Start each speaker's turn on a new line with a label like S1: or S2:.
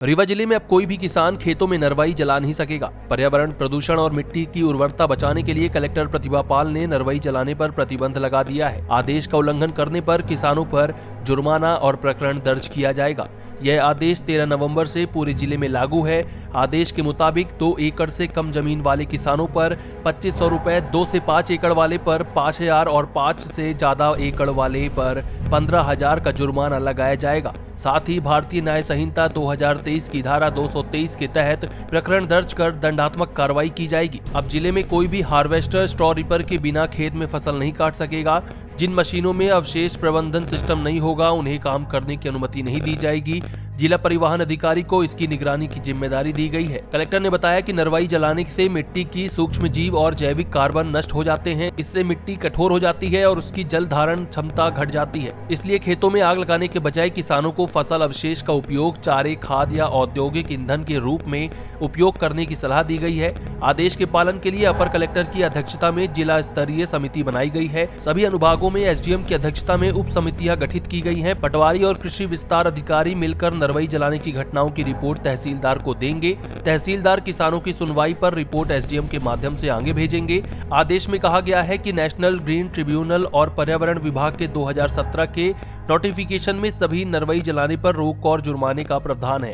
S1: रीवा जिले में अब कोई भी किसान खेतों में नरवाई जला नहीं सकेगा। पर्यावरण प्रदूषण और मिट्टी की उर्वरता बचाने के लिए कलेक्टर प्रतिभा पाल ने नरवाई जलाने पर प्रतिबंध लगा दिया है। आदेश का उल्लंघन करने पर किसानों पर जुर्माना और प्रकरण दर्ज किया जाएगा। यह आदेश 13 नवंबर से पूरे जिले में लागू है। आदेश के मुताबिक 2 एकड़ से कम जमीन वाले किसानों पर 2500 रुपए, 2 से 5 एकड़ वाले पर 5000 और 5 से ज्यादा एकड़ वाले पर 15,000 का जुर्माना लगाया जाएगा। साथ ही भारतीय न्याय संहिता 2023 की धारा 223 के तहत प्रकरण दर्ज कर दंडात्मक कार्रवाई की जाएगी। अब जिले में कोई भी हार्वेस्टर स्ट्रॉ रीपर के बिना खेत में फसल नहीं काट सकेगा। जिन मशीनों में अवशेष प्रबंधन सिस्टम नहीं होगा उन्हें काम करने की अनुमति नहीं दी जाएगी। जिला परिवहन अधिकारी को इसकी निगरानी की जिम्मेदारी दी गई है। कलेक्टर ने बताया कि नरवाई जलाने से मिट्टी की सूक्ष्म जीव और जैविक कार्बन नष्ट हो जाते हैं। इससे मिट्टी कठोर हो जाती है और उसकी जल धारण क्षमता घट जाती है। इसलिए खेतों में आग लगाने के बजाय किसानों को फसल अवशेष का उपयोग चारे, खाद या औद्योगिक ईंधन के रूप में उपयोग करने की सलाह दी गई है। आदेश के पालन के लिए अपर कलेक्टर की अध्यक्षता में जिला स्तरीय समिति बनाई गई है। सभी अनुभागों में एसडीएम की अध्यक्षता में उप समितियां गठित की गई हैं। पटवारी और कृषि विस्तार अधिकारी मिलकर नरवाई जलाने की घटनाओं की रिपोर्ट तहसीलदार को देंगे। तहसीलदार किसानों की सुनवाई पर रिपोर्ट एसडीएम के माध्यम से आगे भेजेंगे। आदेश में कहा गया है कि नेशनल ग्रीन ट्रिब्यूनल और पर्यावरण विभाग के 2017 के नोटिफिकेशन में सभी नरवाई जलाने पर रोक और जुर्माने का प्रावधान है।